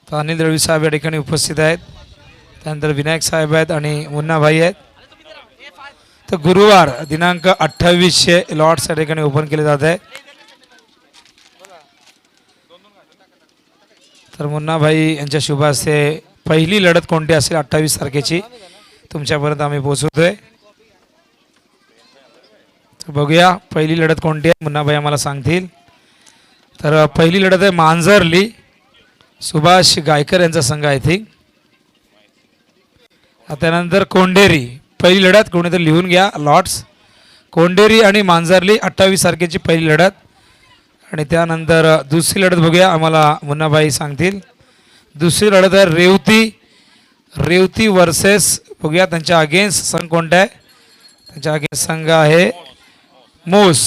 तर अनिल दळवी साहेब या ठिकाणी उपस्थित आहेत. त्यानंतर विनायक साहेब आहेत आणि मुन्नाभाई आहेत. तर गुरुवार दिनांक 2800 लॉट्स या ठिकाणी ओपन केले जात आहे. तर मुन्नाभाई यांच्या शुभ हस्ते पहिली लढत कोणती असेल 28 तारखेची तुमच्यापर्यंत आम्ही पोहोचवतोय. तर बघूया पहिली लढत कोणती आहे, मुन्नाभाई आम्हाला सांगतील. तर पहिली लढत आहे मांजरली, सुभाष गायकर यांचा संघ आय थिंक. त्यानंतर कोंडेरी पहिली लढत, कोणीतरी लिहून घ्या लॉट्स. कोंडेरी आणि मांजरली 28 तारखेची पहिली लढत. आणि त्यानंतर दुसरी लढत बघूया, आम्हाला मुन्नाभाई सांगतील. दुसरी लढत आहे रेवती वर्सेस, बघूया त्यांच्या अगेन्स्ट संघ कोणता आहे. त्यांच्या अगेन्स्ट संघ आहे मोस.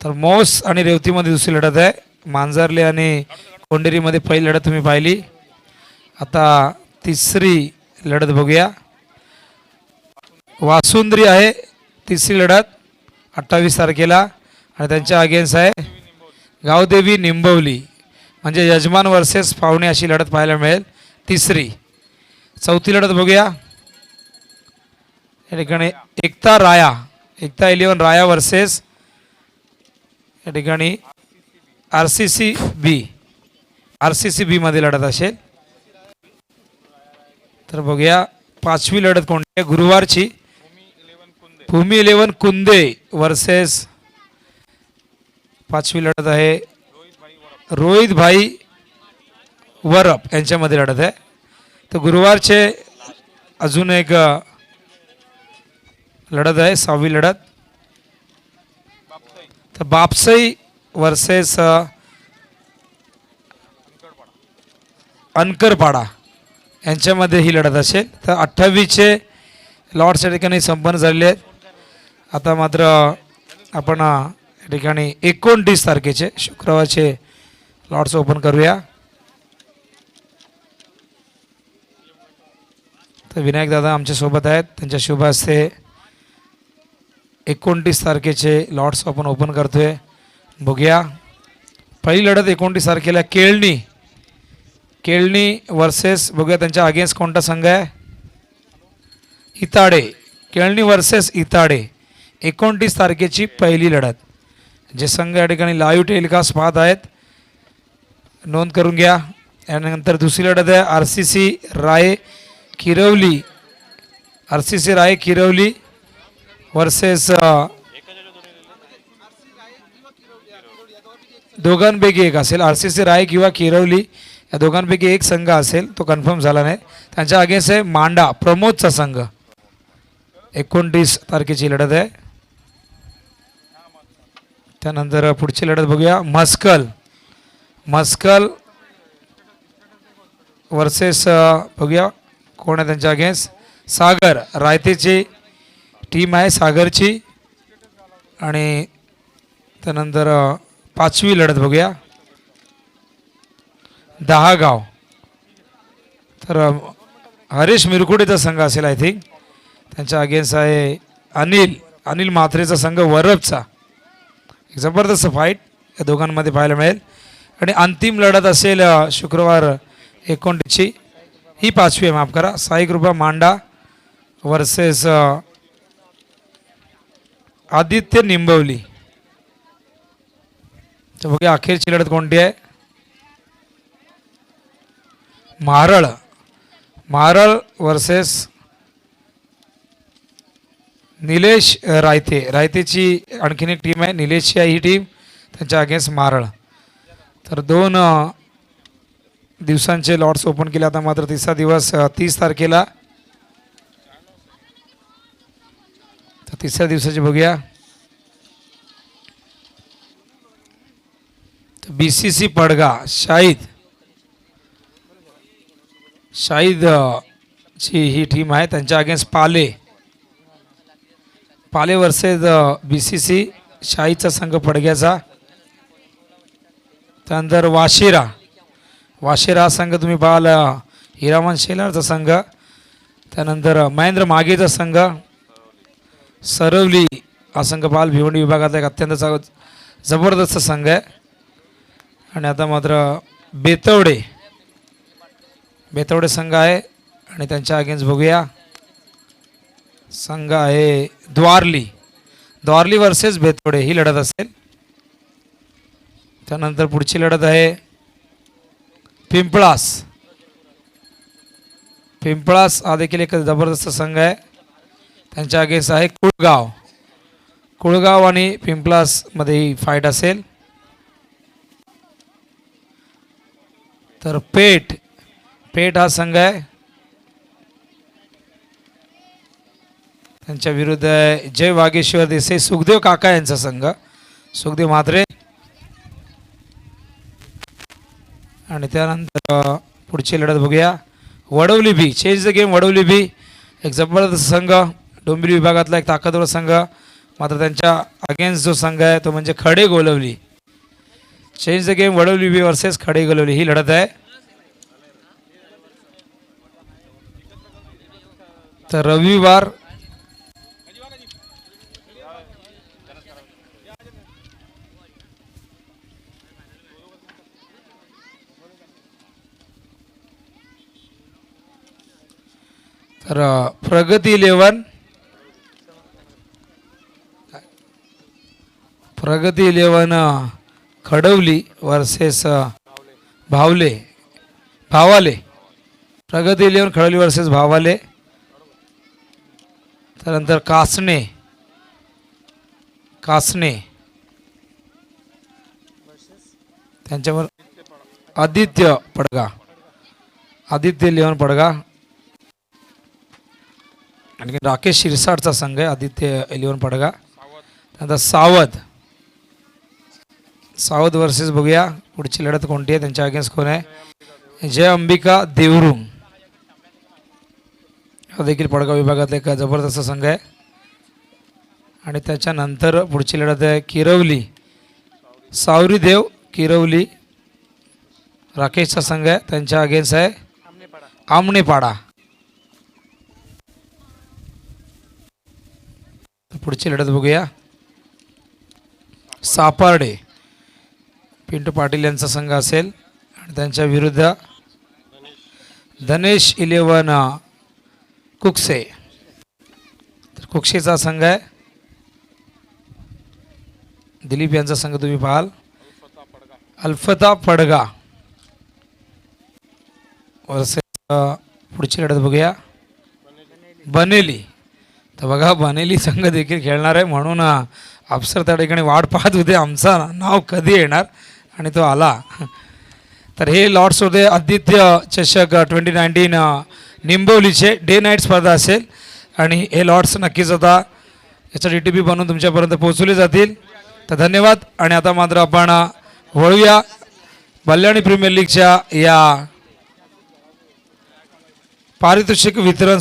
तर मोस आणि रेवतीमध्ये दुसरी लढत आहे. मांजरली आणि कोंडेरीमध्ये पहिली लढत तुम्ही पाहिली. आता तिसरी लढत बघूया. वासुंद्री आहे तिसरी लढत 28 तारखेला आणि त्यांच्या अगेन्स्ट आहे गावदेवी निंबवली. म्हणजे यजमान वर्सेस पाहुणे अशी लढत पाहायला मिळेल तिसरी. चौथी लढत बघूया. या ठिकाणी एकता 11 राया वर्सेस या ठिकाणी RCC बी मध्ये लढत असेल. तर बघूया पाचवी लढत कोणती आहे गुरुवारची. भूमी 11 कुंदे वर्सेस, पाचवी लढत आहे रोहित भाई वरप यांच्यामध्ये लढत आहे. तर गुरुवारचे अजून एक लढत आहे सहावी लढत. तर बापसई वर्सेस अनकरपाडा यांच्यामध्ये ही लढत असेल. तर 28चे लॉट्स या ठिकाणी संपन्न झालेले आहेत. आता मात्र आपण या ठिकाणी 29 तारखेचे शुक्रवारचे लॉट्स ओपन करूया. तर विनायक दादा आमच्या सोबत आहेत, त्यांच्या शुभ हस्ते 29 तारखेचे लॉट्स आपण ओपन करतोय. बघूया पहिली लढत 29 तारखेला केळणी वर्सेस, बघूया त्यांच्या अगेन्स्ट कोणता संघ आहे. इताडे, केळणी वर्सेस इताडे 29 तारखेची पहिली लढत. जे संघ या ठिकाणी लाईव्ह टेलिकास्ट पाहत आहेत नोंद करून घ्या. यानंतर दुसरी लढत आहे RCC राय किरवली वर्सेस दोघांपैकी एक असेल. RCC राय किंवा किरवली या दोघांपैकी एक संघ असेल, तो कन्फर्म झाला नाही. त्यांच्या अगेन्स्ट आहे मांडा प्रमोदचा संघ. 29 तारखेची लढत आहे. त्यानंतर पुढची लढत बघूया मस्कल वर्सेस, बघूया कोण आहे त्यांच्या अगेन्स्ट. सागर रायतेची टीम आहे सागरची. आणि त्यानंतर पाचवी लढत बघूया दहागाव. तर हरीश मिरकुडेचा संघ असेल आय थिंक. त्यांच्या अगेन्स्ट आहे अनिल म्हात्रेचा संघ वरपचा. एक जबरदस्त फाईट या दोघांमध्ये पाहायला मिळेल. आणि अंतिम लढत असेल शुक्रवार 29ची, ही पाचवी आहे माफ करा, साई कृपा मांडा वर्सेस आदित्य निंबवली. तर बघूया अखेरची लढत कोणती आहे. महारळ वर्सेस निलेश रायतेची आणखीन एक टीम आहे, निलेशची आहे ही टीम, त्यांच्या अगेन्स्ट महारळ. तर 2 दिवसांचे लॉट्स ओपन केले. आता मात्र तिसरा दिवस 30 तारखेला. तर तिसऱ्या दिवसाचे बघूया. BCC पडगा शाहिद ची ही टीम आहे, त्यांच्या अगेन्स्ट पाले वर्सेस BCC शाहीचा संघ पडग्याचा. त्यानंतर वाशिरा संघ तुम्ही पाहाल हिरामन शेलारचा संघ. त्यानंतर महेंद्र मागेचा संघ. सरवली हा संघ पाहाल भिवंडी विभागाचा एक अत्यंत जबरदस्त संघ आहे. आणि आता मात्र बेतवडे बेतवडे संघ आहे आणि त्यांच्या अगेन्स्ट बघूया संघ आहे द्वारली. द्वारली वर्सेस बेतवडे ही लढत असेल. त्यानंतर पुढची लढत आहे पिंपळास. पिंपळास हा देखील एक जबरदस्त संघ आहे. त्यांच्या अगेन्स्ट आहे कुळगाव. कुळगाव आणि पिंपळास मध्ये ही फाईट असेल. तर पेठ हा संघ आहे. त्यांच्या विरुद्ध आहे जय वागेश्वर देसाई सुखदेव काका यांचा संघ, सुखदेव म्हात्रे. आणि त्यानंतर पुढची लढत बघूया वडवली बी. चेंज द गेम वडवली बी एक जबरदस्त संघ, डोंबिवली विभागातला एक ताकदवर संघ. मात्र त्यांच्या अगेन्स्ट जो संघ आहे तो म्हणजे Khade Golavali. Change the game Vadavali B versus Khade Golavali ही लढत आहे. तर रविवार तर प्रगती 11 खडवली वर्सेस भावाले. प्रगती 11 खडवली वर्सेस भावाले. त्यानंतर कासने त्यांच्यावर आदित्य 11 पडगा. आणखी राकेश शिरसाटचा संघ आहे आदित्य 11 पडगा. त्यानंतर सावध वर्सेस बघूया पुढची लढत कोणती आहे. त्यांच्या अगेन्स्ट कोण आहे जय अंबिका देवरुंग हा देखील पडगाव विभागातला एक जबरदस्त संघ आहे. आणि त्याच्यानंतर पुढची लढत आहे किरवली सावरीदेव किरवली राकेशचा संघ आहे. त्यांच्या अगेन्स्ट आहे आमनेपाडा. पुढची लढत बघूया सापार्डे पिंटू पाटील यांचा संघ असेल आणि त्यांच्या विरुद्ध धनेश 11 कुकसे. तर कुकसेचा संघ आहे. दिलीप यांचा संघ तुम्ही पाहाल अल्फता पडगा पुढची लढत बघूया बनेली. तर बघा बनेली संघ देखील खेळणार आहे म्हणून अफसर त्या ठिकाणी वाट पाहत होते आमचा नाव कधी येणार आणि तो आला. तर हे लॉर्ड्स होते आदित्य चषक 2019 निंबवलीचे डे नाईट स्पर्धा असेल आणि हे लॉर्ड्स नक्कीच आता याचा DTP बनवून तुमच्यापर्यंत पोहोचवले जातील. तर धन्यवाद. आणि आता मात्र आपण वळूया बल्याणी प्रीमियर लीगच्या या पारितोषिक वितरण